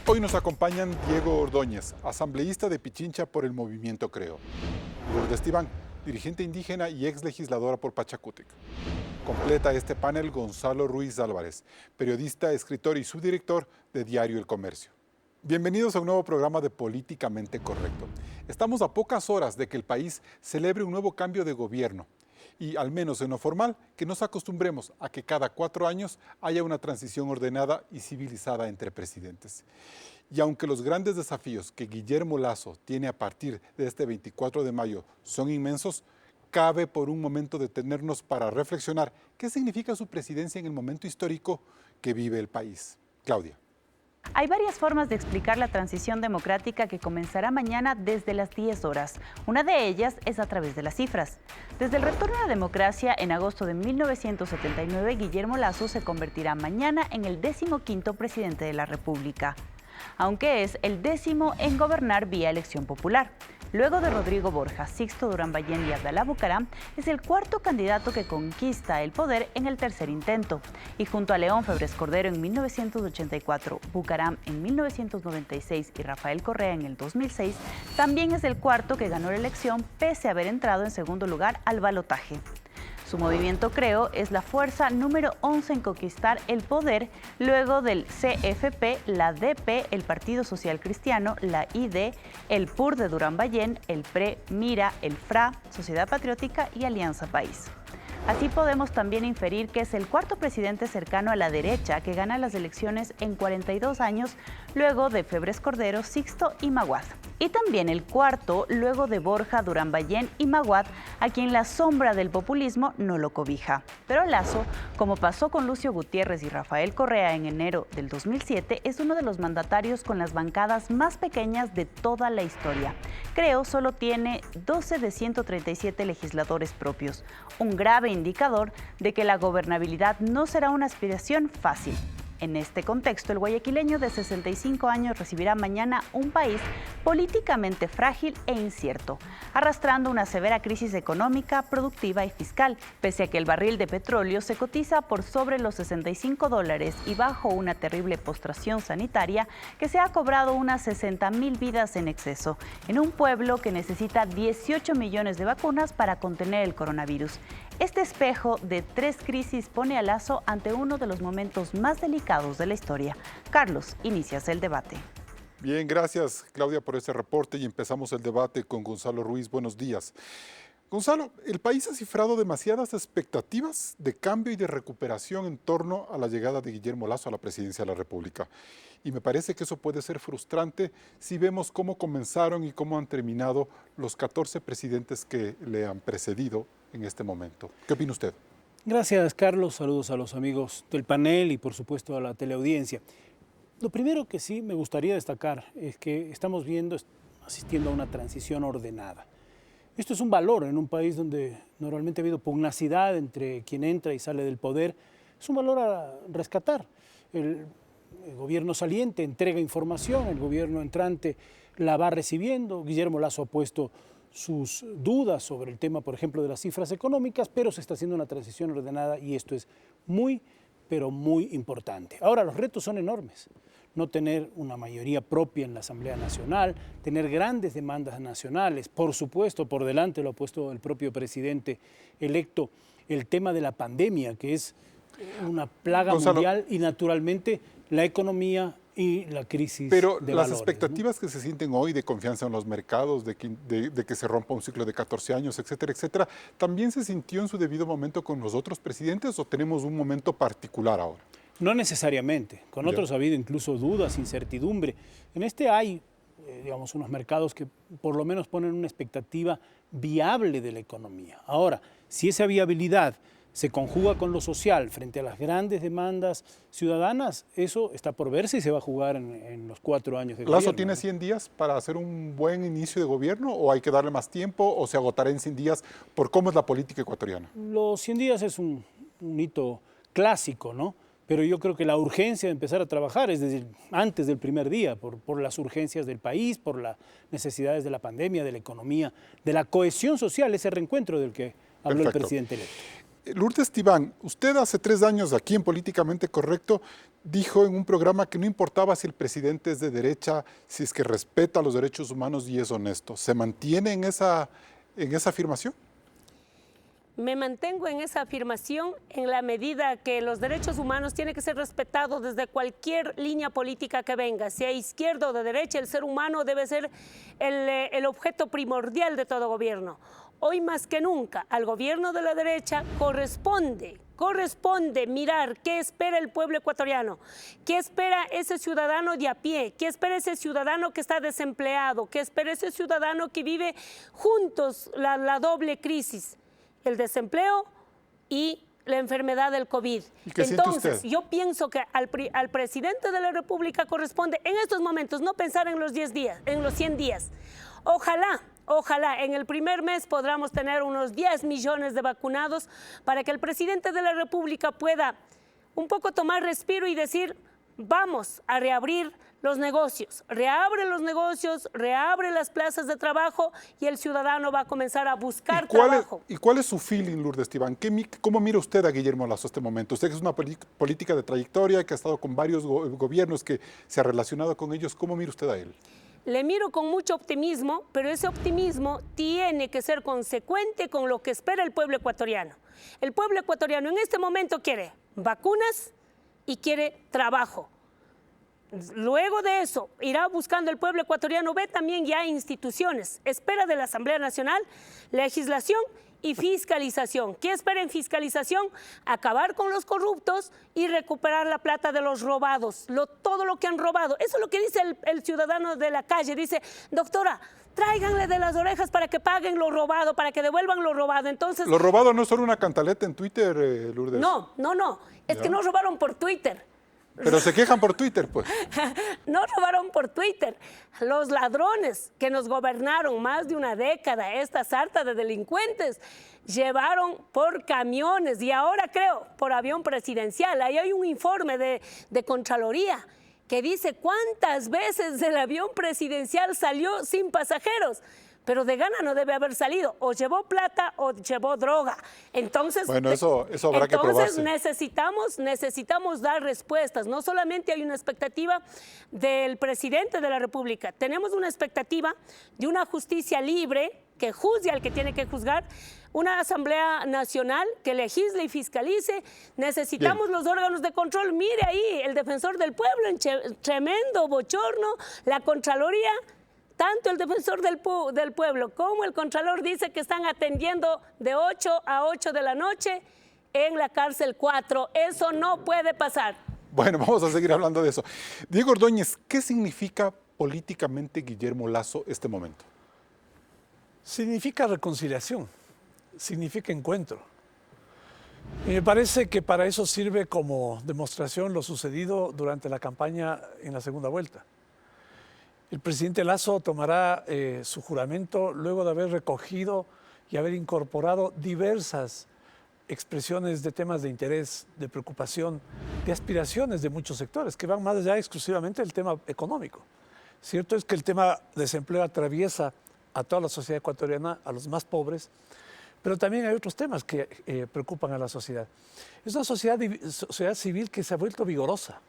Hoy nos acompañan Diego Ordóñez, asambleísta de Pichincha por el Movimiento Creo; Lourdes Tibán, dirigente indígena y ex legisladora por Pachacútec. Completa este panel Gonzalo Ruiz Álvarez, periodista, escritor y subdirector de Diario El Comercio. Bienvenidos a un nuevo programa de Políticamente Correcto. Estamos a pocas horas de que el país celebre un nuevo cambio de gobierno y, al menos en lo formal, que nos acostumbremos a que cada 4 años haya una transición ordenada y civilizada entre presidentes. Y aunque los grandes desafíos que Guillermo Lasso tiene a partir de este 24 de mayo son inmensos, cabe por un momento detenernos para reflexionar qué significa su presidencia en el momento histórico que vive el país. Claudia. Hay varias formas de explicar la transición democrática que comenzará mañana desde las 10 horas. Una de ellas es a través de las cifras. Desde el retorno a la democracia en agosto de 1979, Guillermo Lasso se convertirá mañana en el 15º presidente de la República, aunque es el 10º en gobernar vía elección popular. Luego de Rodrigo Borja, Sixto Durán Ballén y Abdalá Bucaram, es el 4º candidato que conquista el poder en el tercer intento. Y junto a León Febres Cordero en 1984, Bucaram en 1996 y Rafael Correa en el 2006, también es el 4º que ganó la elección pese a haber entrado en segundo lugar al balotaje. Su movimiento Creo es la fuerza número 11 en conquistar el poder, luego del CFP, la DP, el Partido Social Cristiano, la ID, el PUR de Durán Ballén, el PRE, Mira, el FRA, Sociedad Patriótica y Alianza País. Así podemos también inferir que es el 4º presidente cercano a la derecha que gana las elecciones en 42 años, luego de Febres Cordero, Sixto y Maguad. Y también el 4º luego de Borja, Durán Ballén y Maguad, a quien la sombra del populismo no lo cobija. Pero Lasso, como pasó con Lucio Gutiérrez y Rafael Correa en enero del 2007, es uno de los mandatarios con las bancadas más pequeñas de toda la historia. Creo solo tiene 12 de 137 legisladores propios, un grave indicador de que la gobernabilidad no será una aspiración fácil. En este contexto, el guayaquileño de 65 años recibirá mañana un país políticamente frágil e incierto, arrastrando una severa crisis económica, productiva y fiscal, pese a que el barril de petróleo se cotiza por sobre los $65 y bajo una terrible postración sanitaria que se ha cobrado unas 60,000 vidas en exceso, en un pueblo que necesita 18 millones de vacunas para contener el coronavirus. Este espejo de 3 crisis pone a Lasso ante uno de los momentos más delicados de la historia. Carlos, inicias el debate. Bien, gracias Claudia por este reporte y empezamos el debate con Gonzalo Ruiz. Buenos días. Gonzalo, el país ha cifrado demasiadas expectativas de cambio y de recuperación en torno a la llegada de Guillermo Lasso a la presidencia de la República. Y me parece que eso puede ser frustrante si vemos cómo comenzaron y cómo han terminado los 14 presidentes que le han precedido en este momento. ¿Qué opina usted? Gracias, Carlos. Saludos a los amigos del panel y, por supuesto, a la teleaudiencia. Lo primero que sí me gustaría destacar es que estamos asistiendo a una transición ordenada. Esto es un valor en un país donde normalmente ha habido pugnacidad entre quien entra y sale del poder. Es un valor a rescatar. El gobierno saliente entrega información, el gobierno entrante la va recibiendo. Guillermo Lasso ha puesto sus dudas sobre el tema, por ejemplo, de las cifras económicas, pero se está haciendo una transición ordenada y esto es muy, pero muy importante. Ahora, los retos son enormes. No tener una mayoría propia en la Asamblea Nacional, tener grandes demandas nacionales, por supuesto, por delante lo ha puesto el propio presidente electo, el tema de la pandemia, que es una plaga mundial, y naturalmente la economía y la crisis de valores. Pero las expectativas, ¿no?, que se sienten hoy de confianza en los mercados, de que se rompa un ciclo de 14 años, etcétera, etcétera, ¿también se sintió en su debido momento con los otros presidentes o tenemos un momento particular ahora? No necesariamente. Con otros ha habido incluso dudas, incertidumbre. En este hay, unos mercados que por lo menos ponen una expectativa viable de la economía. Ahora, si esa viabilidad se conjuga con lo social frente a las grandes demandas ciudadanas, eso está por verse y se va a jugar en los 4 años de gobierno. ¿Lasso tiene 100 días para hacer un buen inicio de gobierno o hay que darle más tiempo o se agotará en 100 días por cómo es la política ecuatoriana? Los 100 días es un hito clásico, ¿no? Pero yo creo que la urgencia de empezar a trabajar es desde antes del primer día, por las urgencias del país, por las necesidades de la pandemia, de la economía, de la cohesión social, ese reencuentro del que habló el presidente electo. Lourdes Tibán, usted hace 3 años aquí en Políticamente Correcto dijo en un programa que no importaba si el presidente es de derecha, si es que respeta los derechos humanos y es honesto. ¿Se mantiene en esa afirmación? Me mantengo en esa afirmación en la medida que los derechos humanos tienen que ser respetados desde cualquier línea política que venga, sea izquierda o de derecha. El ser humano debe ser el objeto primordial de todo gobierno. Hoy más que nunca al gobierno de la derecha corresponde mirar qué espera el pueblo ecuatoriano, qué espera ese ciudadano de a pie, qué espera ese ciudadano que está desempleado, qué espera ese ciudadano que vive juntos la doble crisis, el desempleo y la enfermedad del COVID. ¿Y qué siente Entonces, usted? yo pienso que al presidente de la República corresponde en estos momentos no pensar en los 10 días, en los 100 días. Ojalá en el primer mes podamos tener unos 10 millones de vacunados para que el presidente de la República pueda un poco tomar respiro y decir, vamos a reabrir los negocios. Reabre los negocios, reabre las plazas de trabajo y el ciudadano va a comenzar a buscar trabajo. ¿Y cuál es su feeling, Lourdes Tibán? ¿Cómo mira usted a Guillermo Lasso este momento? Usted que es una política de trayectoria, que ha estado con varios gobiernos, que se ha relacionado con ellos. ¿Cómo mira usted a él? Le miro con mucho optimismo, pero ese optimismo tiene que ser consecuente con lo que espera el pueblo ecuatoriano. El pueblo ecuatoriano en este momento quiere vacunas y quiere trabajo. Luego de eso, irá buscando el pueblo ecuatoriano, ve también ya instituciones, espera de la Asamblea Nacional, legislación y fiscalización. ¿Qué espera en fiscalización? Acabar con los corruptos y recuperar la plata de los robados, todo lo que han robado. Eso es lo que dice el ciudadano de la calle. Dice, doctora, tráiganle de las orejas para que paguen lo robado, para que devuelvan lo robado. Entonces, Lo robado no es solo una cantaleta en Twitter, Lourdes. no. Es que no robaron por Twitter. Pero se quejan por Twitter, pues. No robaron por Twitter. Los ladrones que nos gobernaron más de una década, esta sarta de delincuentes, llevaron por camiones y ahora creo por avión presidencial. Ahí hay un informe de Contraloría que dice cuántas veces el avión presidencial salió sin pasajeros. Pero de gana no debe haber salido, o llevó plata o llevó droga. Entonces, bueno, eso habrá que probarse. Necesitamos dar respuestas. No solamente hay una expectativa del presidente de la República, tenemos una expectativa de una justicia libre que juzgue al que tiene que juzgar, una Asamblea Nacional que legisle y fiscalice. Necesitamos los órganos de control. Mire ahí, el defensor del pueblo, en tremendo bochorno, la Contraloría. Tanto el defensor del pueblo como el Contralor dice que están atendiendo de 8 a 8 de la noche en la cárcel 4. Eso no puede pasar. Bueno, vamos a seguir hablando de eso. Diego Ordóñez, ¿qué significa políticamente Guillermo Lasso este momento? Significa reconciliación, significa encuentro. Y me parece que para eso sirve como demostración lo sucedido durante la campaña en la segunda vuelta. El presidente Lasso tomará su juramento luego de haber recogido y haber incorporado diversas expresiones de temas de interés, de preocupación, de aspiraciones de muchos sectores que van más allá exclusivamente del tema económico. Cierto es que el tema desempleo atraviesa a toda la sociedad ecuatoriana, a los más pobres, pero también hay otros temas que preocupan a la sociedad. Es una sociedad civil que se ha vuelto vigorosa,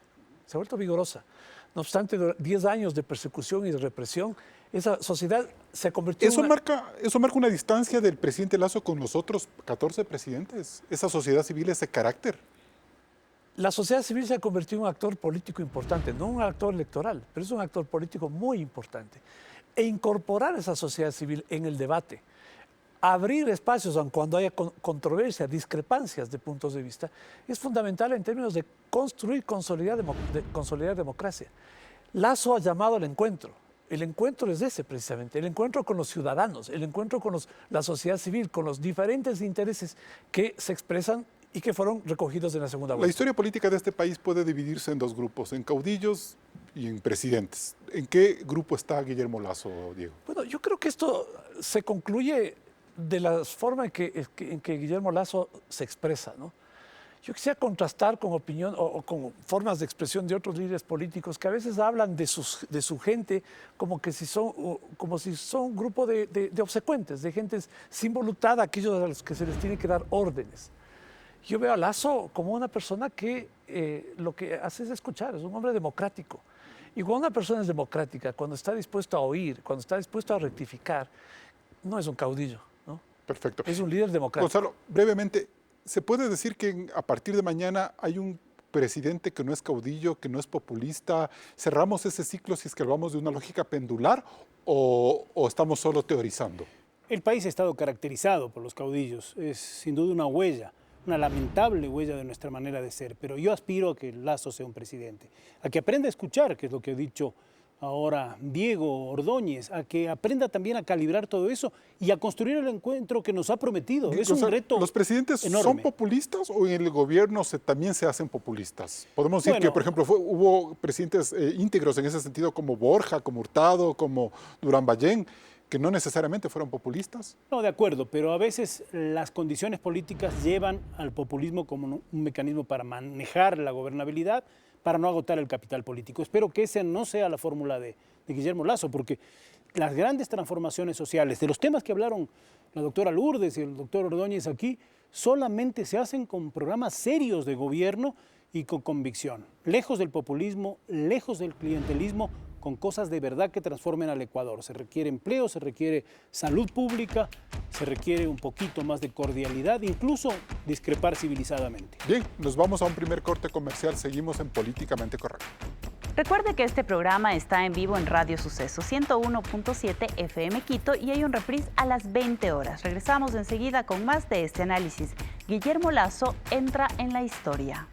No obstante, 10 años de persecución y de represión, esa sociedad se ha convertido ¿Eso marca una distancia del presidente Lasso con los otros 14 presidentes? ¿Esa sociedad civil, ese carácter? La sociedad civil se ha convertido en un actor político importante, no un actor electoral, pero es un actor político muy importante. E incorporar esa sociedad civil en el debate, abrir espacios cuando haya controversia, discrepancias de puntos de vista, es fundamental en términos de construir, consolidar democracia. Lasso ha llamado al encuentro. El encuentro es ese precisamente, el encuentro con los ciudadanos, el encuentro con la sociedad civil, con los diferentes intereses que se expresan y que fueron recogidos en la segunda vuelta. La historia política de este país puede dividirse en 2 grupos, en caudillos y en presidentes. ¿En qué grupo está Guillermo Lasso, Diego? Bueno, yo creo que esto se concluye de la forma en que Guillermo Lasso se expresa, ¿no? Yo quisiera contrastar con opinión o con formas de expresión de otros líderes políticos que a veces hablan de su gente como si son un grupo de obsecuentes, de gentes sin voluntad, aquellos a los que se les tiene que dar órdenes. Yo veo a Lasso como una persona que lo que hace es escuchar, es un hombre democrático. Y cuando una persona es democrática, cuando está dispuesto a oír, cuando está dispuesto a rectificar, no es un caudillo, ¿no? Perfecto. Es un líder democrático. Gonzalo, brevemente, ¿se puede decir que a partir de mañana hay un presidente que no es caudillo, que no es populista? ¿Cerramos ese ciclo si es que hablamos de una lógica pendular o estamos solo teorizando? El país ha estado caracterizado por los caudillos, es sin duda una huella, una lamentable huella de nuestra manera de ser, pero yo aspiro a que Lasso sea un presidente, a que aprenda a escuchar, que es lo que ha dicho ahora Diego Ordóñez, a que aprenda también a calibrar todo eso y a construir el encuentro que nos ha prometido. Es un reto ¿Los presidentes enorme. son populistas o en el gobierno también se hacen populistas? Podemos decir que, Bueno, por ejemplo, hubo presidentes íntegros en ese sentido como Borja, como Hurtado, como Durán Ballén, que no necesariamente fueron populistas. No, de acuerdo, pero a veces las condiciones políticas llevan al populismo como un mecanismo para manejar la gobernabilidad, para no agotar el capital político. Espero que esa no sea la fórmula de Guillermo Lasso, porque las grandes transformaciones sociales, de los temas que hablaron la doctora Lourdes y el doctor Ordóñez aquí, solamente se hacen con programas serios de gobierno y con convicción, lejos del populismo, lejos del clientelismo, con cosas de verdad que transformen al Ecuador. Se requiere empleo, se requiere salud pública, se requiere un poquito más de cordialidad, incluso discrepar civilizadamente. Bien, nos vamos a un primer corte comercial, seguimos en Políticamente Correcto. Recuerde que este programa está en vivo en Radio Suceso 101.7 FM Quito y hay un reprise a las 20 horas. Regresamos enseguida con más de este análisis. Guillermo Lasso entra en la historia.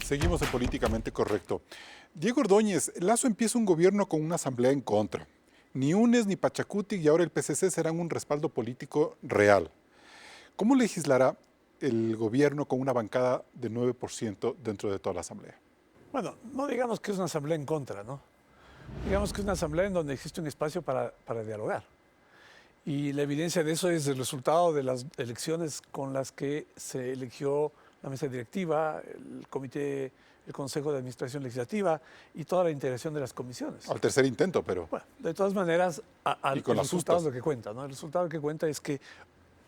Seguimos en Políticamente Correcto. Diego Ordóñez, Lasso empieza un gobierno con una asamblea en contra. Ni UNES ni Pachacutic y ahora el PCC serán un respaldo político real. ¿Cómo legislará el gobierno con una bancada de 9% dentro de toda la asamblea? Bueno, no digamos que es una asamblea en contra, ¿no? Digamos que es una asamblea en donde existe un espacio para dialogar. Y la evidencia de eso es el resultado de las elecciones con las que se eligió la mesa directiva, el comité, el consejo de administración legislativa y toda la integración de las comisiones. Al tercer intento, pero... Bueno, de todas maneras, Y con el las resultado es justas. lo que cuenta, ¿no? El resultado que cuenta es que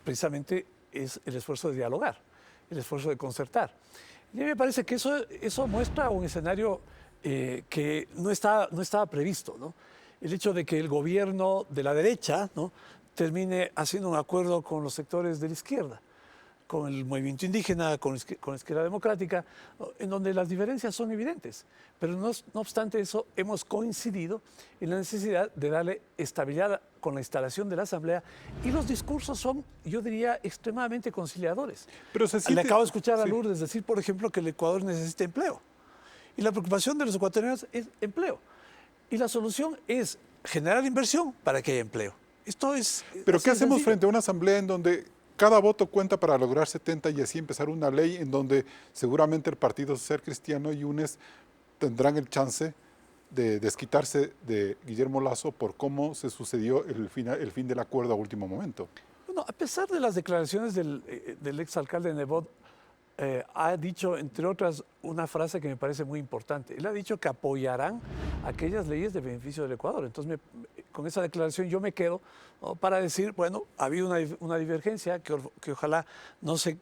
precisamente es el esfuerzo de dialogar, el esfuerzo de concertar. Y a mí me parece que eso muestra un escenario que no estaba previsto, ¿no? El hecho de que el gobierno de la derecha, ¿no?, termine haciendo un acuerdo con los sectores de la izquierda, con el movimiento indígena, con la izquierda democrática, en donde las diferencias son evidentes. Pero no obstante eso, hemos coincidido en la necesidad de darle estabilidad con la instalación de la Asamblea y los discursos son, yo diría, extremadamente conciliadores. Pero se Le siente- acabo de escuchar a sí. Lourdes decir, por ejemplo, que el Ecuador necesita empleo. Y la preocupación de los ecuatorianos es empleo. Y la solución es generar inversión para que haya empleo. Esto es... Pero así ¿qué de hacemos sencillo. frente a una asamblea en donde cada voto cuenta para lograr 70 y así empezar una ley en donde seguramente el Partido Social Cristiano y UNES tendrán el chance de desquitarse de Guillermo Lasso por cómo se sucedió el fin del acuerdo a último momento? Bueno, a pesar de las declaraciones del exalcalde de Nebot, ha dicho, entre otras, una frase que me parece muy importante. Él ha dicho que apoyarán aquellas leyes de beneficio del Ecuador. Entonces, con esa declaración yo me quedo, ¿no?, para decir, bueno, ha habido una divergencia que ojalá no se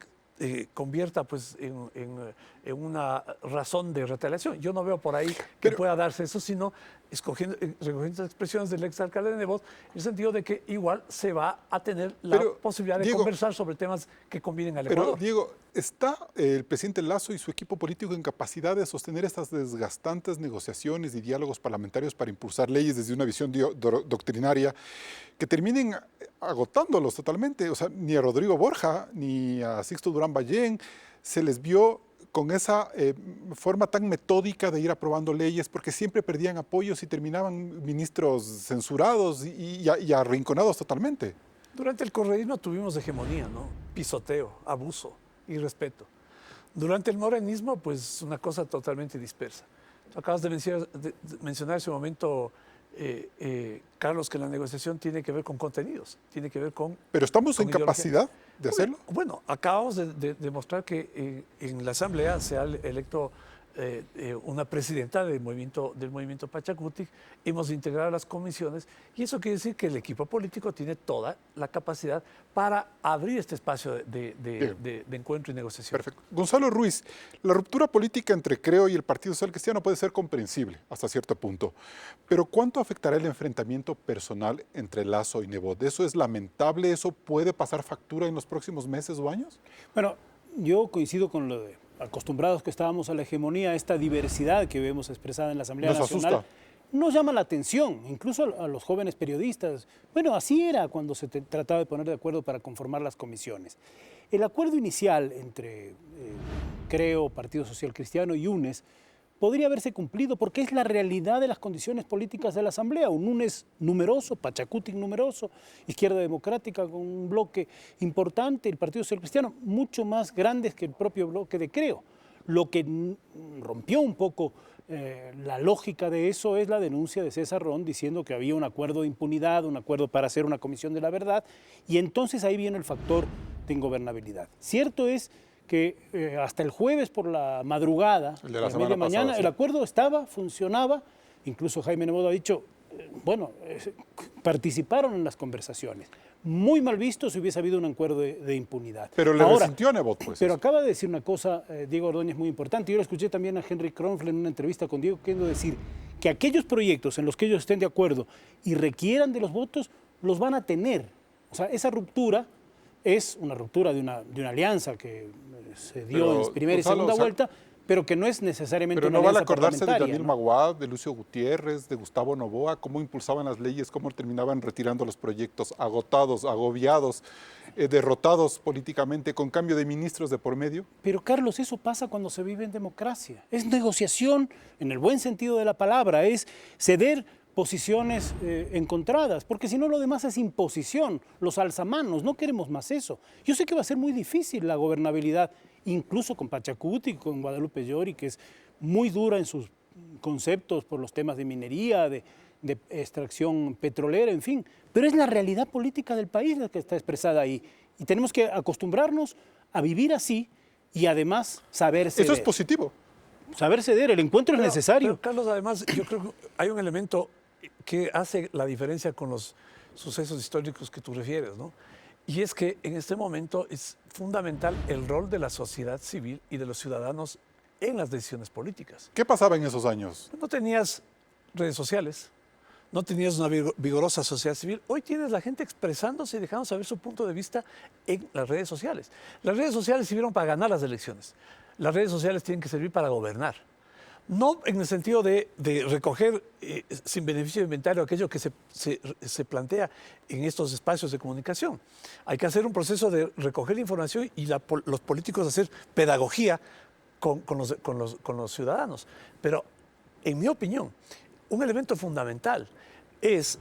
convierta pues, en una razón de retaliación. Yo no veo por ahí que Pero- pueda darse eso, sino recogiendo estas expresiones del exalcalde de Nebot, en el sentido de que igual se va a tener la Pero, posibilidad de Diego, conversar sobre temas que convienen al Pero, Ecuador. Diego, ¿está el presidente Lasso y su equipo político en capacidad de sostener estas desgastantes negociaciones y diálogos parlamentarios para impulsar leyes desde una visión doctrinaria que terminen agotándolos totalmente? O sea, ni a Rodrigo Borja ni a Sixto Durán Ballén se les vio con esa forma tan metódica de ir aprobando leyes, porque siempre perdían apoyos y terminaban ministros censurados y arrinconados totalmente. Durante el correísmo tuvimos hegemonía, ¿no? Pisoteo, abuso, irrespeto. Durante el morenismo, pues una cosa totalmente dispersa. Tú acabas de mencionar ese momento, Carlos, que la negociación tiene que ver con contenidos, tiene que ver con... Pero estamos con en ideología. capacidad de hacerlo. Bueno, acabamos de demostrar que en la Asamblea se ha electo una presidenta del movimiento Pachacutic, hemos integrado las comisiones y eso quiere decir que el equipo político tiene toda la capacidad para abrir este espacio de encuentro y negociación. Perfecto. Gonzalo Ruiz, la ruptura política entre Creo y el Partido Social Cristiano puede ser comprensible hasta cierto punto, pero ¿cuánto afectará el enfrentamiento personal entre Lasso y Nebot? ¿Eso es lamentable? ¿Eso puede pasar factura en los próximos meses o años? Bueno, yo coincido con lo de acostumbrados que estábamos a la hegemonía, esta diversidad que vemos expresada en la Asamblea Nacional. Asusta. Nos llama la atención, incluso a los jóvenes periodistas. Bueno, así era cuando se trataba de poner de acuerdo para conformar las comisiones. El acuerdo inicial entre Creo, Partido Social Cristiano y UNES podría haberse cumplido porque es la realidad de las condiciones políticas de la Asamblea. Un UNES numeroso, Pachacutic numeroso, Izquierda Democrática con un bloque importante, el Partido Social Cristiano mucho más grandes que el propio bloque de Creo. Lo que rompió un poco la lógica de eso es la denuncia de César Ron diciendo que había un acuerdo de impunidad, un acuerdo para hacer una comisión de la verdad, y entonces ahí viene el factor de ingobernabilidad. Cierto es que hasta el jueves por la madrugada, el de la media mañana, pasada, sí. El acuerdo estaba, funcionaba, incluso Jaime Nebot ha dicho, participaron en las conversaciones. Muy mal visto si hubiese habido un acuerdo de impunidad. Pero le resintió a Nebot, pues. Pero eso. acaba de decir una cosa, Diego Ordóñez, muy importante. Yo lo escuché también a Henry Kronfle en una entrevista con Diego, queriendo decir que aquellos proyectos en los que ellos estén de acuerdo y requieran de los votos, los van a tener. O sea, esa ruptura es una ruptura de una alianza que se dio Pero, en primera y Gonzalo, segunda o sea, vuelta, pero que no es necesariamente Pero una no vale alianza acordarse de parlamentaria, Daniel ¿no? Maguad, de Lucio Gutiérrez, de Gustavo Noboa, cómo impulsaban las leyes, cómo terminaban retirando los proyectos, agotados, agobiados, derrotados políticamente, con cambio de ministros de por medio. Pero Carlos, eso pasa cuando se vive en democracia. Es negociación en el buen sentido de la palabra, es ceder posiciones encontradas, porque si no lo demás es imposición, los alzamanos, no queremos más eso. Yo sé que va a ser muy difícil la gobernabilidad, incluso con Pachacutic, con Guadalupe Llori, que es muy dura en sus conceptos por los temas de minería, de extracción petrolera, en fin, pero es la realidad política del país la que está expresada ahí, y tenemos que acostumbrarnos a vivir así y además saber ceder. Eso es positivo. Saber ceder, el encuentro es necesario. Pero, Carlos, además, yo creo que hay un elemento que hace la diferencia con los sucesos históricos que tú refieres, ¿no? Y es que en este momento es fundamental el rol de la sociedad civil y de los ciudadanos en las decisiones políticas. ¿Qué pasaba en esos años? No tenías redes sociales, no tenías una vigorosa sociedad civil. Hoy tienes la gente expresándose y dejando saber su punto de vista en las redes sociales. Las redes sociales sirvieron para ganar las elecciones. Las redes sociales tienen que servir para gobernar. No en el sentido de recoger sin beneficio de inventario aquello que se plantea en estos espacios de comunicación. Hay que hacer un proceso de recoger información y los políticos hacer pedagogía con los ciudadanos. Pero, en mi opinión, un elemento fundamental es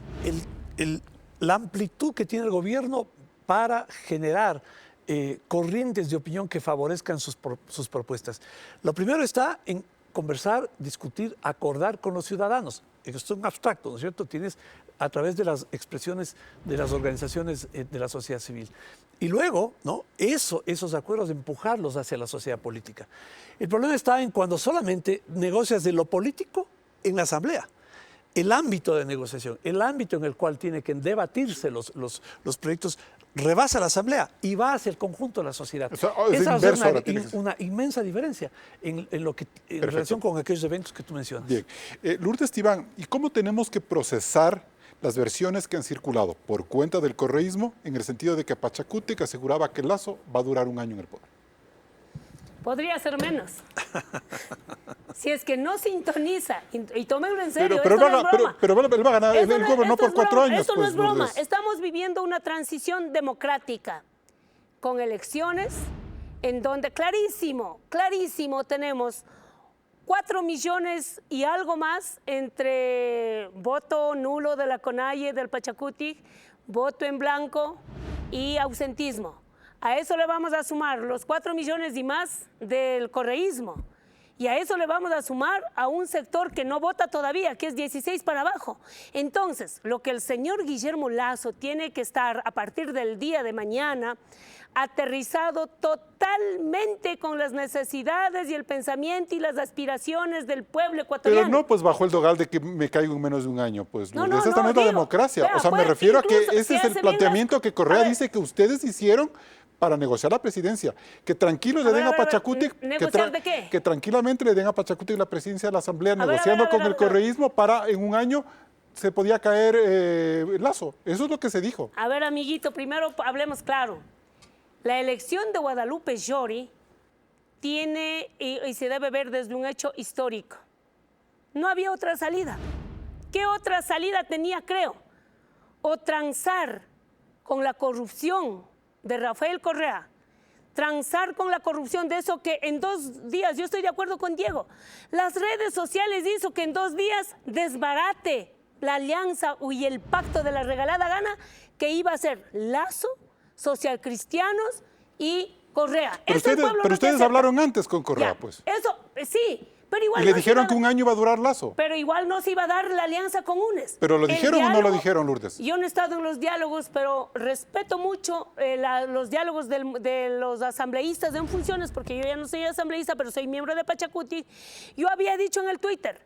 la amplitud que tiene el gobierno para generar corrientes de opinión que favorezcan sus propuestas. Lo primero está en conversar, discutir, acordar con los ciudadanos. Esto es un abstracto, ¿no es cierto? Tienes a través de las expresiones de las organizaciones de la sociedad civil. Y luego, ¿no? Esos acuerdos, empujarlos hacia la sociedad política. El problema está en cuando solamente negocias de lo político en la asamblea. El ámbito de negociación, el ámbito en el cual tienen que debatirse los proyectos, rebasa la asamblea y va hacia el conjunto de la sociedad. O sea, es Esa va a ser inverso ahora, tiene que ser. una inmensa diferencia en relación con aquellos eventos que tú mencionas. Bien. Lourdes Tibán, ¿y cómo tenemos que procesar las versiones que han circulado por cuenta del correísmo en el sentido de que Pachacutic aseguraba que Lasso va a durar un año en el poder? Podría ser menos. Si es que no sintoniza, y tómenlo en serio, Pero esto no es broma. pero él va a ganar, él gobernó por 4 años. Esto no es broma. Lourdes. Estamos viviendo una transición democrática con elecciones en donde clarísimo tenemos 4 millones y algo más entre voto nulo de la CONAIE, del Pachacutic, voto en blanco y ausentismo. A eso le vamos a sumar los 4 millones y más del correísmo. Y a eso le vamos a sumar a un sector que no vota todavía, que es 16 para abajo. Entonces, lo que el señor Guillermo Lasso tiene que estar a partir del día de mañana aterrizado totalmente con las necesidades y el pensamiento y las aspiraciones del pueblo ecuatoriano. Pero no, pues bajo el dogal de que me caigo en menos de un año, pues No, Lourdes, no, esta no es la digo, democracia. vea, O sea, me pues, refiero a que incluso ese si es el hace bien planteamiento las- que Correa a ver. dice que ustedes hicieron para negociar la presidencia. Que tranquilos le den a Pachacutic, ¿negociar de qué? que tranquilamente le den a Pachacutic la presidencia de la Asamblea, ver, negociando a ver, con el correísmo para en un año se podía caer Lasso. Eso es lo que se dijo. A ver, amiguito, primero hablemos claro. La elección de Guadalupe Llori tiene y se debe ver desde un hecho histórico. No había otra salida. ¿Qué otra salida tenía, creo? O transar con la corrupción de Rafael Correa, transar con la corrupción de eso que en 2 días, yo estoy de acuerdo con Diego, las redes sociales hizo que en 2 días desbarate la alianza y el pacto de la regalada gana que iba a ser Lasso, socialcristianos y Correa. Pero Eso el pueblo no te ustedes acepta. hablaron antes con Correa, Ya, pues. Eso, sí, pero igual Y le no se dijeron iba que a- un año iba a durar Lasso. pero igual no se iba a dar la alianza con UNES. ¿Pero lo El dijeron o no lo dijeron, Lourdes? Yo no he estado en los diálogos, pero respeto mucho los diálogos de los asambleístas en funciones, porque yo ya no soy asambleísta, pero soy miembro de Pachacutic. Yo había dicho en el Twitter,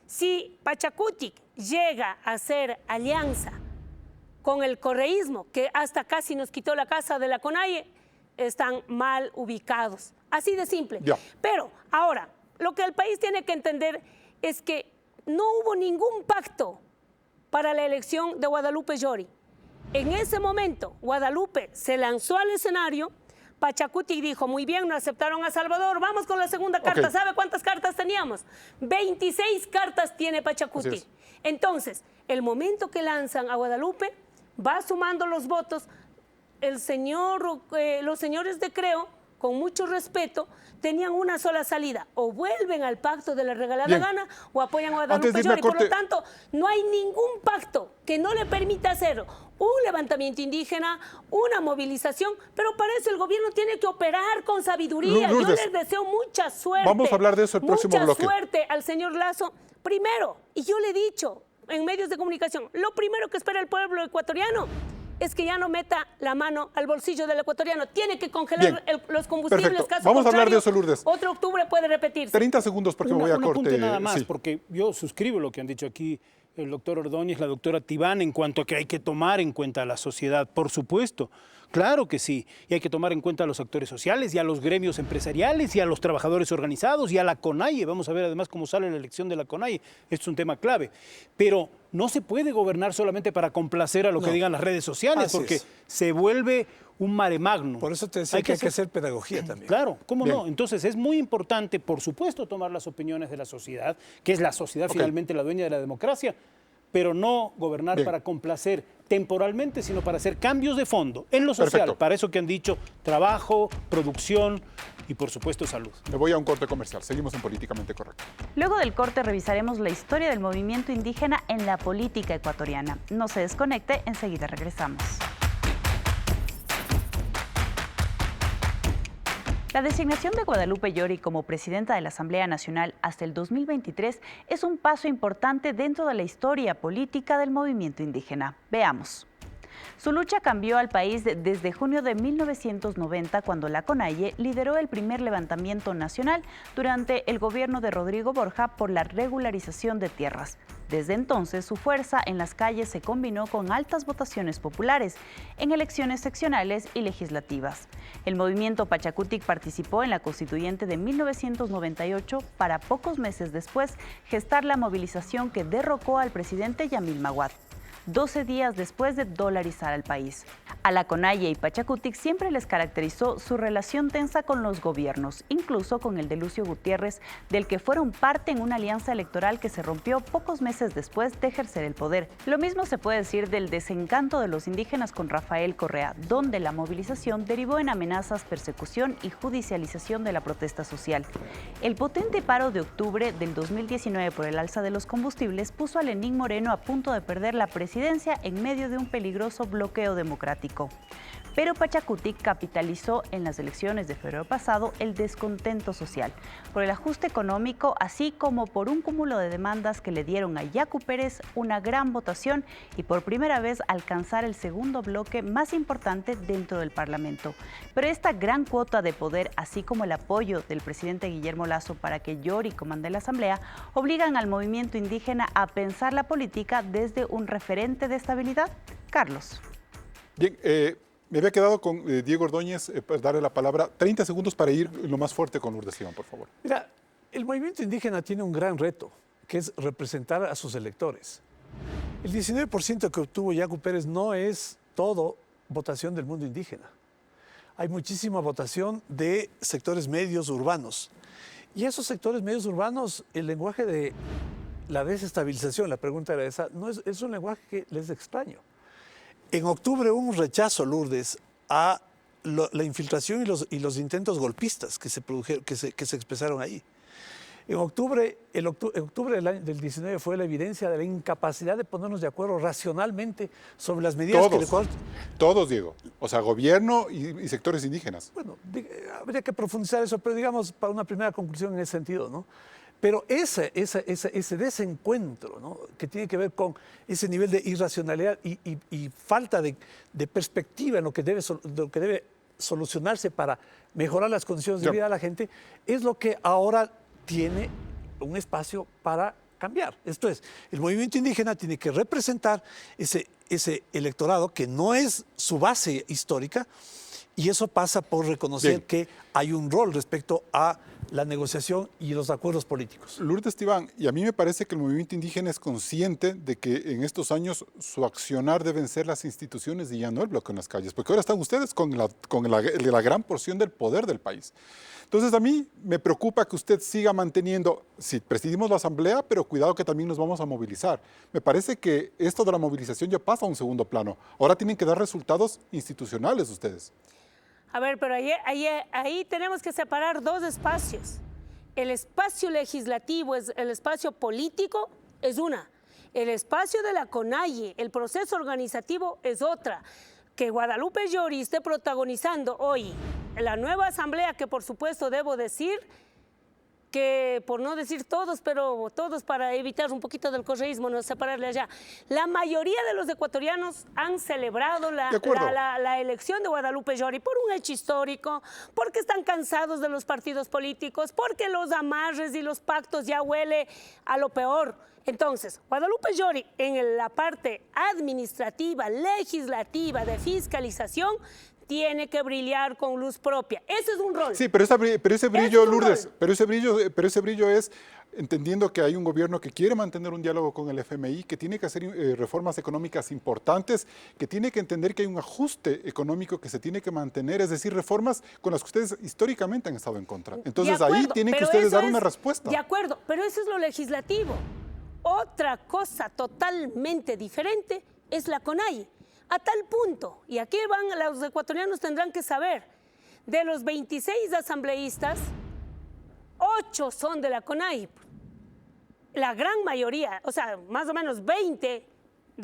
si Pachacutic llega a hacer alianza con el correísmo, que hasta casi nos quitó la casa de la CONAIE, están mal ubicados. Así de simple. Ya. Pero ahora, lo que el país tiene que entender es que no hubo ningún pacto para la elección de Guadalupe Llori. En ese momento, Guadalupe se lanzó al escenario, Pachacutic dijo, muy bien, no aceptaron a Salvador, vamos con la segunda carta. Ok. ¿Sabe cuántas cartas teníamos? 26 cartas tiene Pachacutic. Así es. Entonces, el momento que lanzan a Guadalupe, va sumando los votos, los señores de Creo, con mucho respeto, tenían una sola salida, o vuelven al pacto de la regalada Bien. gana o apoyan a Antes Guadalupe de irme a Llori. Por lo corte- tanto, no hay ningún pacto que no le permita hacer un levantamiento indígena, una movilización, pero para eso el gobierno tiene que operar con sabiduría. Lourdes, yo les deseo mucha suerte. vamos a hablar de eso el próximo bloque. Mucha suerte al señor Lasso. Primero, y yo le he dicho en medios de comunicación, lo primero que espera el pueblo ecuatoriano es que ya no meta la mano al bolsillo del ecuatoriano. Tiene que congelar Bien. los combustibles. Perfecto. Caso Vamos a hablar de contrario, eso, Lourdes. Otro octubre puede repetirse. 30 segundos porque me voy a Un corte. apunte nada más, Sí. porque yo suscribo lo que han dicho aquí el doctor Ordóñez, la doctora Tibán, en cuanto a que hay que tomar en cuenta a la sociedad, por supuesto. Claro que sí, y hay que tomar en cuenta a los actores sociales y a los gremios empresariales y a los trabajadores organizados y a la CONAIE. Vamos a ver además cómo sale la elección de la CONAIE. Esto es un tema clave. Pero no se puede gobernar solamente para complacer a lo que No. digan las redes sociales, Así porque es. se vuelve un mare magnum. Por eso te decía que hay que hacer pedagogía también. Claro, ¿cómo Bien. no? Entonces es muy importante, por supuesto, tomar las opiniones de la sociedad, que es la sociedad Ok. finalmente la dueña de la democracia, pero no gobernar Bien. para complacer temporalmente, sino para hacer cambios de fondo en lo social. Perfecto. Para eso que han dicho, trabajo, producción y, por supuesto, salud. Me voy a un corte comercial. Seguimos en Políticamente Correcto. Luego del corte revisaremos la historia del movimiento indígena en la política ecuatoriana. No se desconecte, enseguida regresamos. La designación de Guadalupe Llori como presidenta de la Asamblea Nacional hasta el 2023 es un paso importante dentro de la historia política del movimiento indígena. Veamos. Su lucha cambió al país desde junio de 1990, cuando la CONAIE lideró el primer levantamiento nacional durante el gobierno de Rodrigo Borja por la regularización de tierras. Desde entonces, su fuerza en las calles se combinó con altas votaciones populares en elecciones seccionales y legislativas. El movimiento Pachacutic participó en la constituyente de 1998 para pocos meses después gestar la movilización que derrocó al presidente Yamil Maguad, 12 días después de dolarizar al país. A la CONAIE y Pachacutic siempre les caracterizó su relación tensa con los gobiernos, incluso con el de Lucio Gutiérrez, del que fueron parte en una alianza electoral que se rompió pocos meses después de ejercer el poder. Lo mismo se puede decir del desencanto de los indígenas con Rafael Correa, donde la movilización derivó en amenazas, persecución y judicialización de la protesta social. El potente paro de octubre del 2019 por el alza de los combustibles puso a Lenín Moreno a punto de perder la presidencia presidencia en medio de un peligroso bloqueo democrático. Pero Pachacutic capitalizó en las elecciones de febrero pasado el descontento social por el ajuste económico, así como por un cúmulo de demandas que le dieron a Yacu Pérez una gran votación y por primera vez alcanzar el segundo bloque más importante dentro del Parlamento. Pero esta gran cuota de poder, así como el apoyo del presidente Guillermo Lasso para que Yori comande la Asamblea, obligan al movimiento indígena a pensar la política desde un referente de estabilidad. Carlos. Bien, me había quedado con Diego Ordóñez, para darle la palabra. 30 segundos para ir lo más fuerte con Lourdes Esteban, por favor. Mira, el movimiento indígena tiene un gran reto, que es representar a sus electores. El 19% que obtuvo Yacu Pérez no es todo votación del mundo indígena. Hay muchísima votación de sectores medios urbanos. Y esos sectores medios urbanos, el lenguaje de la desestabilización, la pregunta era esa, no es un lenguaje que les extraño. En octubre hubo un rechazo, Lourdes, a la infiltración y los intentos golpistas que se produjeron, que se expresaron ahí. En octubre, octubre del 19 fue la evidencia de la incapacidad de ponernos de acuerdo racionalmente sobre las medidas que el Ecuador... Todos, Diego. O sea, gobierno y sectores indígenas. Bueno, habría que profundizar eso, pero digamos, para una primera conclusión en ese sentido, ¿no? Pero ese desencuentro, ¿no?, que tiene que ver con ese nivel de irracionalidad y falta de perspectiva en lo que debe solucionarse para mejorar las condiciones de vida de la gente, es lo que ahora tiene un espacio para cambiar. Esto es, el movimiento indígena tiene que representar ese electorado que no es su base histórica, y eso pasa por reconocer que hay un rol respecto a la negociación y los acuerdos políticos. Lourdes Esteban, y a mí me parece que el movimiento indígena es consciente de que en estos años su accionar deben ser las instituciones y ya no el bloque en las calles, porque ahora están ustedes con la gran porción del poder del país. Entonces a mí me preocupa que usted siga manteniendo, si presidimos la Asamblea, pero cuidado que también nos vamos a movilizar. Me parece que esto de la movilización ya pasa a un segundo plano. Ahora tienen que dar resultados institucionales ustedes. A ver, pero ahí tenemos que separar dos espacios. El espacio legislativo, el espacio político, es una. El espacio de la CONAIE, el proceso organizativo, es otra. Que Guadalupe Llori esté protagonizando hoy la nueva asamblea, que por supuesto debo decir que, por no decir todos, pero todos para evitar un poquito del correísmo, no separarle allá, la mayoría de los ecuatorianos han celebrado la elección de Guadalupe Llori por un hecho histórico, porque están cansados de los partidos políticos, porque los amarres y los pactos ya huele a lo peor. Entonces, Guadalupe Llori, en la parte administrativa, legislativa, de fiscalización, tiene que brillar con luz propia. Ese es un rol. Sí, pero ese brillo, Lourdes, pero ese brillo es entendiendo que hay un gobierno que quiere mantener un diálogo con el FMI, que tiene que hacer reformas económicas importantes, que tiene que entender que hay un ajuste económico que se tiene que mantener, es decir, reformas con las que ustedes históricamente han estado en contra. Entonces ahí tienen que ustedes dar una respuesta. De acuerdo, pero eso es lo legislativo. Otra cosa totalmente diferente es la CONAIE. A tal punto, y aquí los ecuatorianos tendrán que saber, de los 26 asambleístas, 8 son de la CONAIE. La gran mayoría, o sea, más o menos 20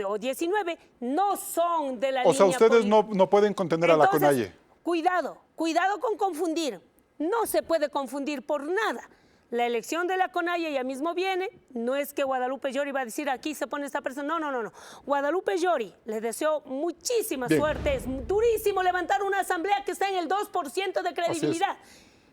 o 19, no son de la línea política. O sea, ustedes política. no pueden contender a la CONAIE. Cuidado con confundir. No se puede confundir por nada. La elección de la CONAIE ya mismo viene, no es que Guadalupe Llori va a decir aquí se pone esta persona, no. Guadalupe Llori le deseo muchísima suerte, es durísimo levantar una asamblea que está en el 2% de credibilidad,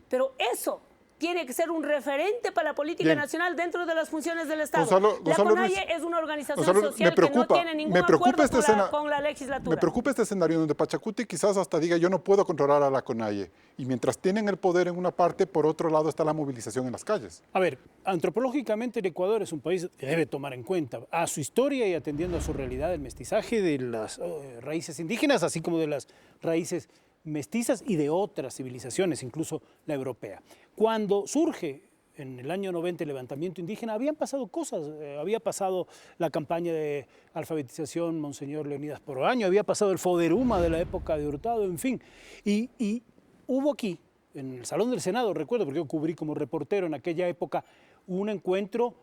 pero eso tiene que ser un referente para la política nacional dentro de las funciones del Estado. La CONAIE es una organización social que no tiene ningún acuerdo con la legislatura. Me preocupa este escenario donde Pachacutic quizás hasta diga yo no puedo controlar a la CONAIE. Y mientras tienen el poder en una parte, por otro lado está la movilización en las calles. A ver, antropológicamente el Ecuador es un país que debe tomar en cuenta a su historia y atendiendo a su realidad el mestizaje de las raíces indígenas, así como de las raíces mestizas y de otras civilizaciones, incluso la europea. Cuando surge en el año 90 el levantamiento indígena, habían pasado cosas, había pasado la campaña de alfabetización Monseñor Leonidas Poroaño, había pasado el Foderuma de la época de Hurtado, en fin, y hubo aquí, en el Salón del Senado, recuerdo, porque yo cubrí como reportero en aquella época, un encuentro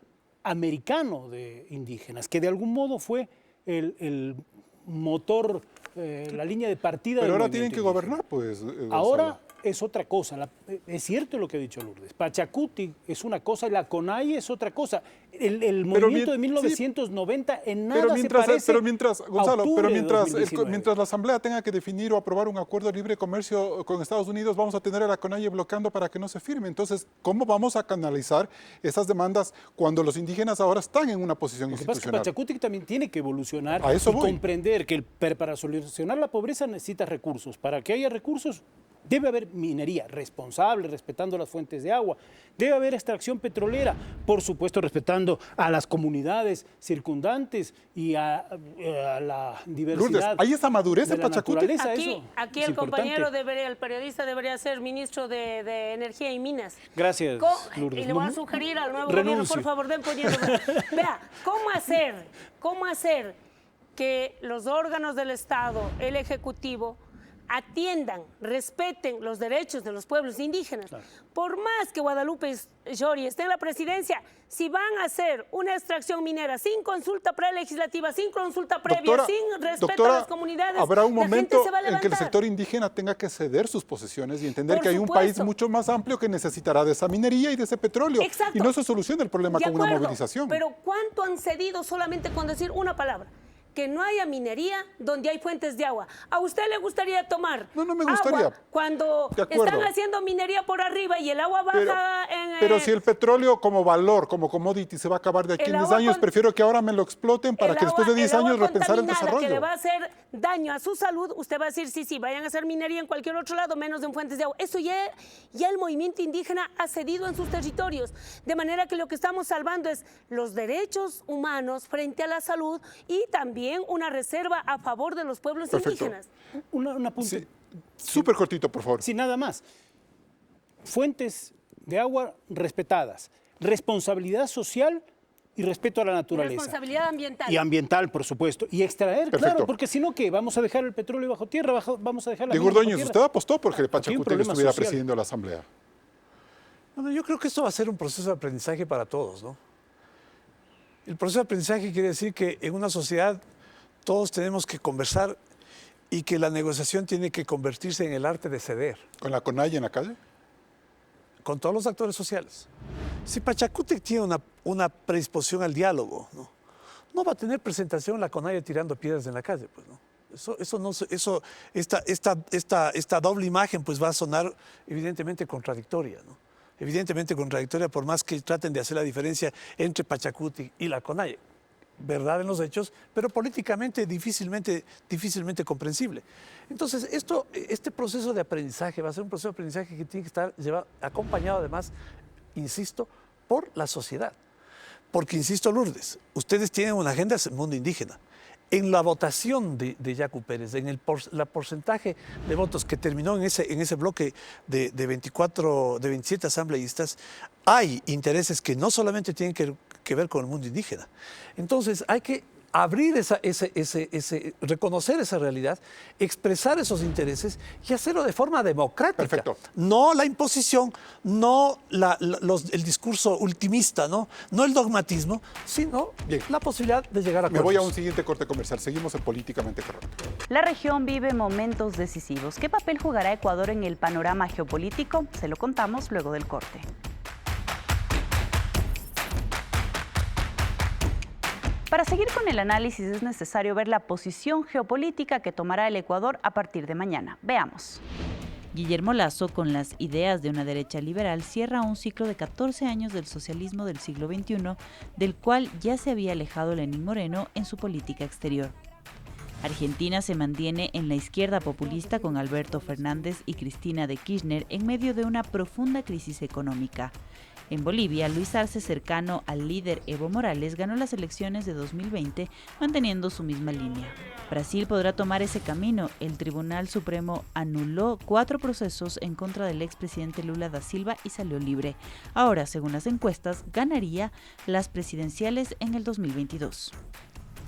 americano de indígenas, que de algún modo fue el motor, la línea de partida. Pero del ahora tienen movimiento que indígena. gobernar, pues. Gonzalo. Ahora es otra cosa. Es cierto lo que ha dicho Lourdes. Pachacuti es una cosa y la CONAIE es otra cosa. El movimiento de 1990 en nada se parece Gonzalo, a octubre de 2019. mientras la Asamblea tenga que definir o aprobar un acuerdo de libre comercio con Estados Unidos, vamos a tener a la CONAIE bloqueando para que no se firme. Entonces, ¿cómo vamos a canalizar esas demandas cuando los indígenas ahora están en una posición Lo que pasa es que institucional? Pachacuti también tiene que evolucionar A eso y voy. comprender que para solucionar la pobreza necesita recursos. Para que haya recursos debe haber minería responsable, respetando las fuentes de agua. Debe haber extracción petrolera, por supuesto respetando a las comunidades circundantes y a la diversidad. Lourdes, ¿hay esa madurez de en la Pachacuti? naturaleza, Aquí eso el es importante. compañero el periodista debería ser ministro de Energía y Minas. Gracias, Lourdes. Y le voy a sugerir al nuevo gobierno, Renuncio. por favor, den poniendo. Vea, ¿cómo hacer que los órganos del Estado, el Ejecutivo, atiendan, respeten los derechos de los pueblos indígenas? Claro. Por más que Guadalupe Llori esté en la presidencia, si van a hacer una extracción minera sin consulta prelegislativa, sin consulta previa, sin respeto a las comunidades, habrá un la gente momento se va a en que el levantar. sector indígena tenga que ceder sus posesiones y entender Por que hay un supuesto. país mucho más amplio que necesitará de esa minería y de ese petróleo. Exacto. Y no se soluciona el problema De con una acuerdo, movilización. Pero ¿cuánto han cedido solamente con decir una palabra? Que no haya minería donde hay fuentes de agua. ¿A usted le gustaría tomar No me gustaría. agua cuando De acuerdo. están haciendo minería por arriba y el agua baja Pero si el petróleo como valor, como commodity se va a acabar de aquí El en 10 agua años, prefiero que ahora me lo exploten para el que después de agua- 10 el agua años repensar el contaminada desarrollo. que le va a hacer daño a su salud, usted va a decir, sí, vayan a hacer minería en cualquier otro lado, menos en fuentes de agua. Eso ya el movimiento indígena ha cedido en sus territorios. De manera que lo que estamos salvando es los derechos humanos frente a la salud y también una reserva a favor de los pueblos Perfecto. indígenas. Un apunte. Sí. Súper cortito, por favor. Sí, nada más. Fuentes de agua respetadas, responsabilidad social y respeto a la naturaleza. Responsabilidad ambiental. Y ambiental, por supuesto. Y extraer, Perfecto. claro, porque si no, ¿qué? ¿Vamos a dejar el petróleo bajo tierra? ¿Vamos a dejar la De mina bajo Ordóñez, tierra? usted apostó porque Aquí hay un Pachacuti problema estuviera social. presidiendo la Asamblea. Bueno, yo creo que esto va a ser un proceso de aprendizaje para todos, ¿no? El proceso de aprendizaje quiere decir que en una sociedad todos tenemos que conversar y que la negociación tiene que convertirse en el arte de ceder ¿Con la CONAIE en la calle? con todos los actores sociales. Si Pachacuti tiene una predisposición al diálogo, no va a tener presentación la CONAIE tirando piedras en la calle, pues, ¿no? Esta doble imagen pues va a sonar evidentemente contradictoria, ¿no? Evidentemente contradictoria por más que traten de hacer la diferencia entre Pachacuti y la CONAIE. Verdad en los hechos, pero políticamente difícilmente comprensible. Entonces, este proceso de aprendizaje va a ser un proceso de aprendizaje que tiene que estar acompañado además, insisto, por la sociedad. Porque, insisto, Lourdes, ustedes tienen una agenda del mundo indígena. En la votación de Yacu Pérez, en el porcentaje de votos que terminó en ese bloque de 27 asambleístas, hay intereses que no solamente tienen que ver con el mundo indígena. Entonces hay que abrir reconocer esa realidad, expresar esos intereses y hacerlo de forma democrática. Perfecto. No la imposición, no el discurso ultimista, no el dogmatismo, sino Bien. la posibilidad de llegar a Me acuerdos. voy a un siguiente corte comercial. Seguimos en Políticamente Correcto. La región vive momentos decisivos. ¿Qué papel jugará Ecuador en el panorama geopolítico? Se lo contamos luego del corte. Para seguir con el análisis es necesario ver la posición geopolítica que tomará el Ecuador a partir de mañana. Veamos. Guillermo Lasso, con las ideas de una derecha liberal, cierra un ciclo de 14 años del socialismo del siglo XXI, del cual ya se había alejado Lenín Moreno en su política exterior. Argentina se mantiene en la izquierda populista con Alberto Fernández y Cristina de Kirchner en medio de una profunda crisis económica. En Bolivia, Luis Arce, cercano al líder Evo Morales, ganó las elecciones de 2020 manteniendo su misma línea. Brasil podrá tomar ese camino. El Tribunal Supremo anuló 4 procesos en contra del expresidente Lula da Silva y salió libre. Ahora, según las encuestas, ganaría las presidenciales en el 2022.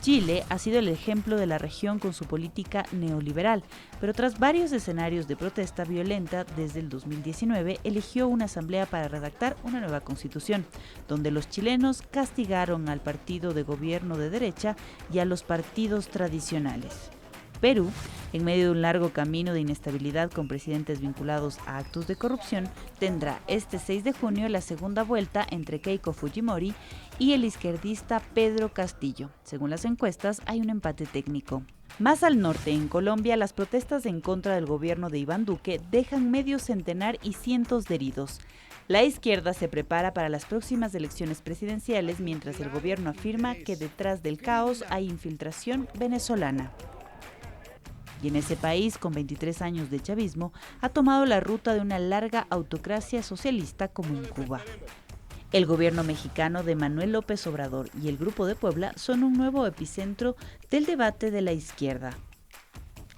Chile ha sido el ejemplo de la región con su política neoliberal, pero tras varios escenarios de protesta violenta desde el 2019, eligió una asamblea para redactar una nueva constitución, donde los chilenos castigaron al partido de gobierno de derecha y a los partidos tradicionales. Perú, en medio de un largo camino de inestabilidad con presidentes vinculados a actos de corrupción, tendrá este 6 de junio la segunda vuelta entre Keiko Fujimori y el izquierdista Pedro Castillo. Según las encuestas, hay un empate técnico. Más al norte, en Colombia, las protestas en contra del gobierno de Iván Duque dejan medio centenar y cientos de heridos. La izquierda se prepara para las próximas elecciones presidenciales, mientras el gobierno afirma que detrás del caos hay infiltración venezolana. Y en ese país, con 23 años de chavismo, ha tomado la ruta de una larga autocracia socialista como en Cuba. El gobierno mexicano de Manuel López Obrador y el Grupo de Puebla son un nuevo epicentro del debate de la izquierda.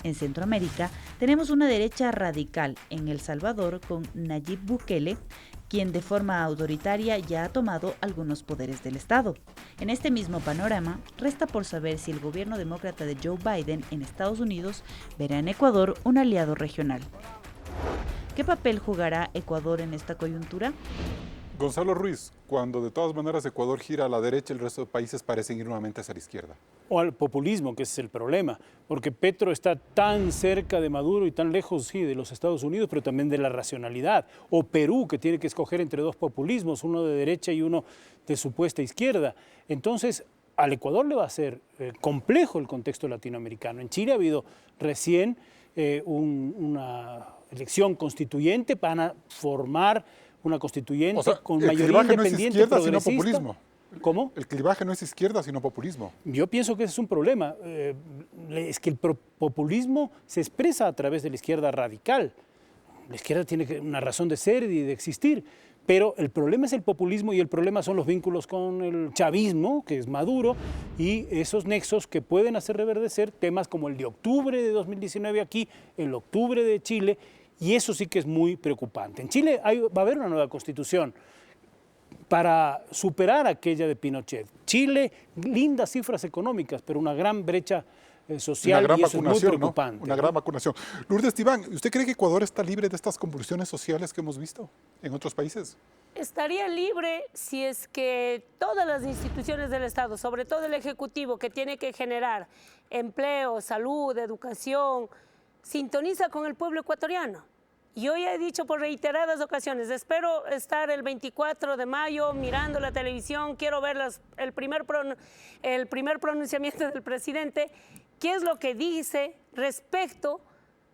En Centroamérica tenemos una derecha radical en El Salvador con Nayib Bukele, quien de forma autoritaria ya ha tomado algunos poderes del Estado. En este mismo panorama, resta por saber si el gobierno demócrata de Joe Biden en Estados Unidos verá en Ecuador un aliado regional. ¿Qué papel jugará Ecuador en esta coyuntura? Gonzalo Ruiz, cuando de todas maneras Ecuador gira a la derecha, el resto de países parecen ir nuevamente hacia la izquierda. O al populismo, que ese es el problema, porque Petro está tan cerca de Maduro y tan lejos, sí, de los Estados Unidos, pero también de la racionalidad. O Perú, que tiene que escoger entre dos populismos, uno de derecha y uno de supuesta izquierda. Entonces, al Ecuador le va a ser complejo el contexto latinoamericano. En Chile ha habido recién una elección constituyente para formar una constituyente, o sea, con mayoría independiente, no es izquierda, progresista. sino populismo. ¿Cómo? El clivaje no es izquierda, sino populismo. Yo pienso que ese es un problema. Es que el populismo se expresa a través de la izquierda radical. La izquierda tiene una razón de ser y de existir, pero el problema es el populismo y el problema son los vínculos con el chavismo, que es Maduro, y esos nexos que pueden hacer reverdecer temas como el de octubre de 2019 aquí, el octubre de Chile, y eso sí que es muy preocupante. En Chile va a haber una nueva constitución para superar aquella de Pinochet. Chile, lindas cifras económicas, pero una gran brecha social y eso es muy preocupante. ¿No? Una gran vacunación. Lourdes Tiván, ¿usted cree que Ecuador está libre de estas convulsiones sociales que hemos visto en otros países? Estaría libre si es que todas las instituciones del Estado, sobre todo el Ejecutivo, que tiene que generar empleo, salud, educación, sintoniza con el pueblo ecuatoriano. Yo ya he dicho por reiteradas ocasiones, espero estar el 24 de mayo mirando la televisión, quiero ver el primer pronunciamiento del presidente, qué es lo que dice respecto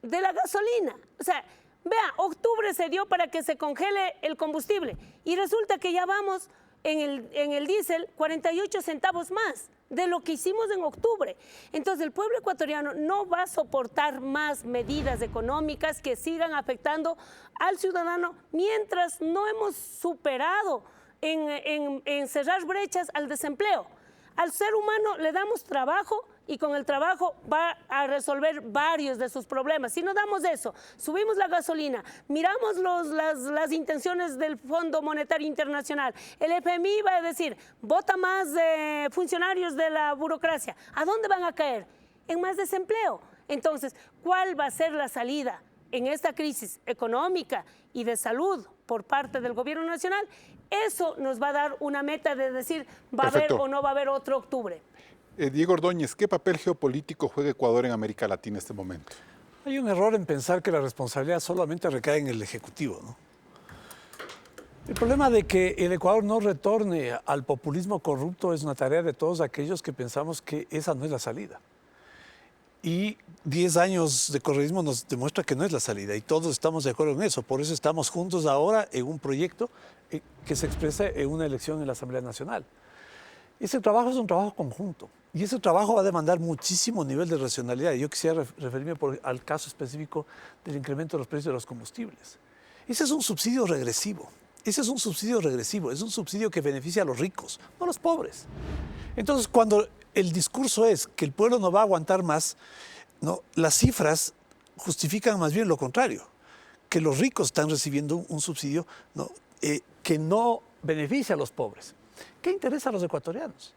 de la gasolina. O sea, vea, octubre se dio para que se congele el combustible y resulta que ya vamos en el diésel 48 centavos más de lo que hicimos en octubre. Entonces el pueblo ecuatoriano no va a soportar más medidas económicas que sigan afectando al ciudadano mientras no hemos superado en cerrar brechas al desempleo. Al ser humano le damos trabajo y con el trabajo va a resolver varios de sus problemas. Si no damos eso, subimos la gasolina, miramos las intenciones del Fondo Monetario Internacional, el FMI va a decir, vota más funcionarios de la burocracia. ¿A dónde van a caer? En más desempleo. Entonces, ¿cuál va a ser la salida en esta crisis económica y de salud por parte del gobierno nacional? Eso nos va a dar una meta de decir, ¿va a haber o no va a haber otro octubre? Diego Ordóñez, ¿qué papel geopolítico juega Ecuador en América Latina en este momento? Hay un error en pensar que la responsabilidad solamente recae en el Ejecutivo, ¿no? El problema de que el Ecuador no retorne al populismo corrupto es una tarea de todos aquellos que pensamos que esa no es la salida. Y 10 años de correísmo nos demuestra que no es la salida y todos estamos de acuerdo en eso. Por eso estamos juntos ahora en un proyecto que se expresa en una elección en la Asamblea Nacional. Ese trabajo es un trabajo conjunto y ese trabajo va a demandar muchísimo nivel de racionalidad. Yo quisiera referirme al caso específico del incremento de los precios de los combustibles. Ese es un subsidio regresivo. Es un subsidio que beneficia a los ricos, no a los pobres. Entonces, cuando el discurso es que el pueblo no va a aguantar más, no, las cifras justifican más bien lo contrario, que los ricos están recibiendo un subsidio que no beneficia a los pobres. ¿Qué interesa a los ecuatorianos?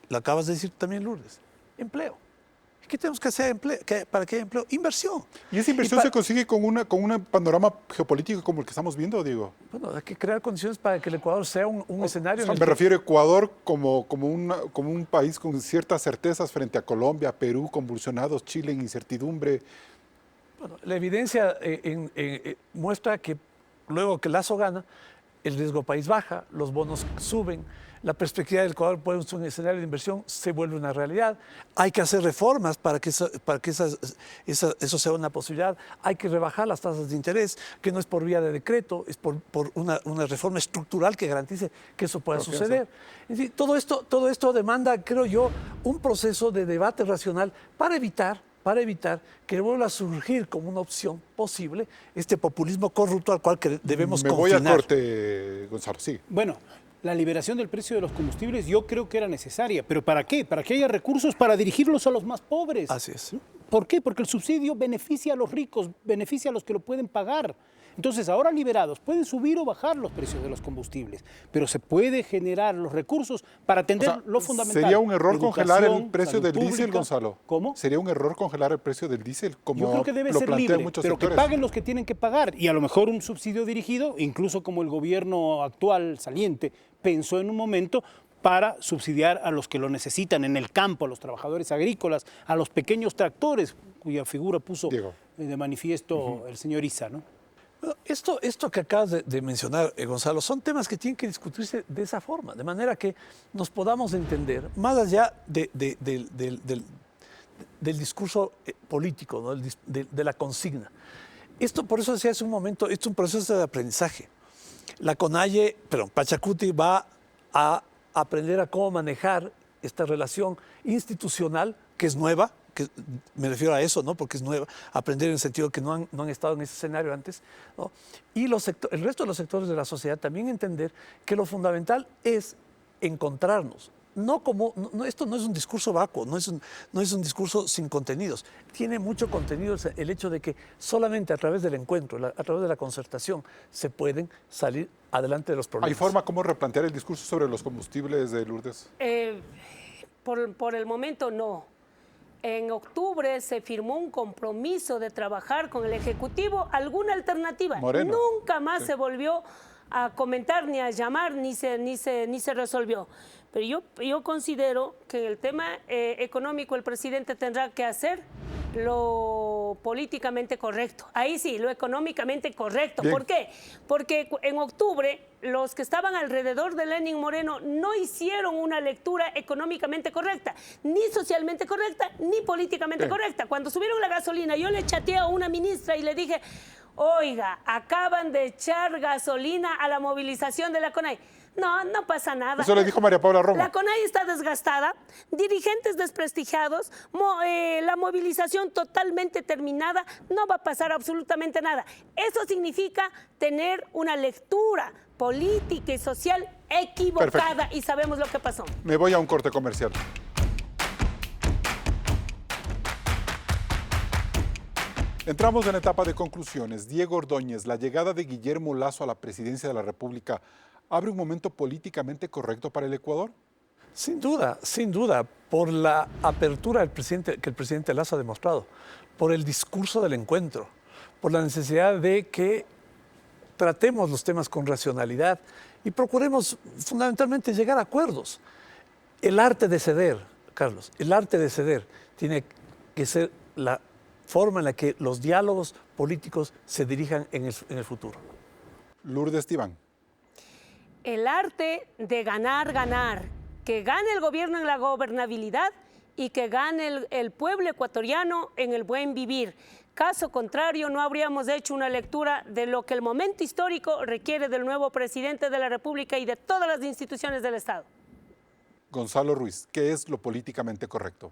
Lo acabas de decir también, Lourdes. Empleo. ¿Qué tenemos que hacer para que haya empleo? Inversión. ¿Y esa inversión se consigue con un panorama geopolítico como el que estamos viendo, Diego? Bueno, hay que crear condiciones para que el Ecuador sea un escenario. O sea, me refiero a Ecuador como un país con ciertas certezas frente a Colombia, Perú convulsionados, Chile en incertidumbre. Bueno, la evidencia muestra que luego que Lazo gana, el riesgo país baja, los bonos suben, la perspectiva del Ecuador puede ser un escenario de inversión, se vuelve una realidad. Hay que hacer reformas para que eso sea una posibilidad. Hay que rebajar las tasas de interés, que no es por vía de decreto, es por una reforma estructural que garantice que eso pueda suceder. Es decir, todo esto demanda, creo yo, un proceso de debate racional para evitar que vuelva a surgir como una opción posible este populismo corrupto al cual debemos confinar. Me voy a corte, Gonzalo, sí. Bueno, la liberación del precio de los combustibles yo creo que era necesaria, pero ¿para qué? Para que haya recursos para dirigirlos a los más pobres. Así es. ¿Por qué? Porque el subsidio beneficia a los ricos, beneficia a los que lo pueden pagar. Entonces, ahora liberados, pueden subir o bajar los precios de los combustibles, pero se puede generar los recursos para atender lo fundamental. ¿Sería un error congelar el precio del pública. diésel, Gonzalo? ¿Cómo? ¿Sería un error congelar el precio del diésel, como Yo creo que debe lo ser plantean libre, muchos pero sectores? que paguen los que tienen que pagar. Y a lo mejor un subsidio dirigido, incluso como el gobierno actual saliente pensó en un momento, para subsidiar a los que lo necesitan en el campo, a los trabajadores agrícolas, a los pequeños tractores, cuya figura puso de manifiesto el señor Issa, ¿no? Esto que acabas de mencionar, Gonzalo, son temas que tienen que discutirse de esa forma, de manera que nos podamos entender, más allá del discurso político, ¿no? de la consigna. Por eso decía hace un momento, esto es un proceso de aprendizaje. La CONAIE, Pachacuti va a aprender a cómo manejar esta relación institucional que es nueva, que me refiero a eso, ¿no? Porque es nueva, aprender en el sentido que no han estado en ese escenario antes, ¿no? Y el resto de los sectores de la sociedad también entender que lo fundamental es encontrarnos. Esto no es un discurso vacuo, no es un discurso sin contenidos. Tiene mucho contenido el hecho de que solamente a través del encuentro, a través de la concertación, se pueden salir adelante de los problemas. ¿Hay forma cómo replantear el discurso sobre los combustibles, de Lourdes? Por el momento no. En octubre se firmó un compromiso de trabajar con el Ejecutivo alguna alternativa. Moreno. Nunca más se volvió a comentar, ni a llamar, ni se resolvió. Pero yo considero que en el tema económico el presidente tendrá que hacer lo políticamente correcto. Ahí sí, lo económicamente correcto. Bien. ¿Por qué? Porque en octubre los que estaban alrededor de Lenín Moreno no hicieron una lectura económicamente correcta, ni socialmente correcta, ni políticamente correcta. Cuando subieron la gasolina, yo le chateé a una ministra y le dije, oiga, acaban de echar gasolina a la movilización de la CONAIE. No pasa nada. Eso le dijo María Paula Romo. La CONAIE está desgastada, dirigentes desprestigiados, la movilización totalmente terminada, no va a pasar absolutamente nada. Eso significa tener una lectura política y social equivocada. Perfecto. Y sabemos lo que pasó. Me voy a un corte comercial. Entramos en la etapa de conclusiones. Diego Ordóñez, la llegada de Guillermo Lasso a la presidencia de la República abre un momento políticamente correcto para el Ecuador. Sin duda, por la apertura que el presidente Lasso ha demostrado, por el discurso del encuentro, por la necesidad de que tratemos los temas con racionalidad y procuremos fundamentalmente llegar a acuerdos. El arte de ceder, Carlos, el arte de ceder tiene que ser la forma en la que los diálogos políticos se dirijan en el futuro. Lourdes Tibán. El arte de ganar, que gane el gobierno en la gobernabilidad y que gane el pueblo ecuatoriano en el buen vivir. Caso contrario, no habríamos hecho una lectura de lo que el momento histórico requiere del nuevo presidente de la República y de todas las instituciones del Estado. Gonzalo Ruiz, ¿qué es lo políticamente correcto?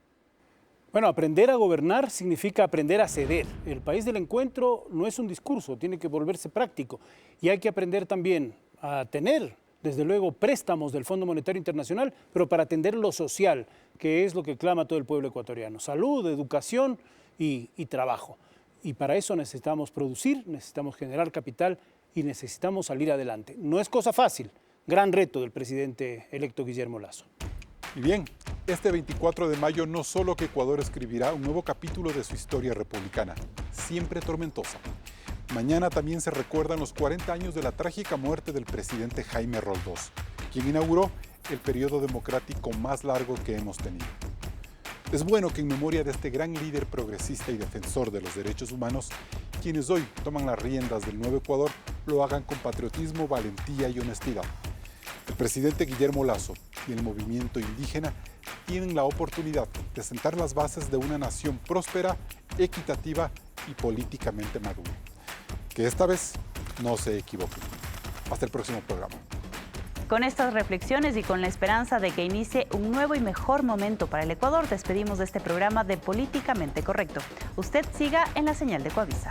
Bueno, aprender a gobernar significa aprender a ceder. El país del encuentro no es un discurso, tiene que volverse práctico. Y hay que aprender también a tener, desde luego, préstamos del Fondo Monetario Internacional, pero para atender lo social, que es lo que clama todo el pueblo ecuatoriano. Salud, educación y trabajo. Y para eso necesitamos producir, necesitamos generar capital y necesitamos salir adelante. No es cosa fácil. Gran reto del presidente electo Guillermo Lasso. Y bien, Este 24 de mayo no solo que Ecuador escribirá un nuevo capítulo de su historia republicana, siempre tormentosa. Mañana también se recuerdan los 40 años de la trágica muerte del presidente Jaime Roldós, quien inauguró el periodo democrático más largo que hemos tenido. Es bueno que en memoria de este gran líder progresista y defensor de los derechos humanos, quienes hoy toman las riendas del nuevo Ecuador lo hagan con patriotismo, valentía y honestidad. El presidente Guillermo Lasso y el movimiento indígena tienen la oportunidad de sentar las bases de una nación próspera, equitativa y políticamente madura. Que esta vez no se equivoquen. Hasta el próximo programa. Con estas reflexiones y con la esperanza de que inicie un nuevo y mejor momento para el Ecuador, despedimos de este programa de Políticamente Correcto. Usted siga en la señal de Coavisa.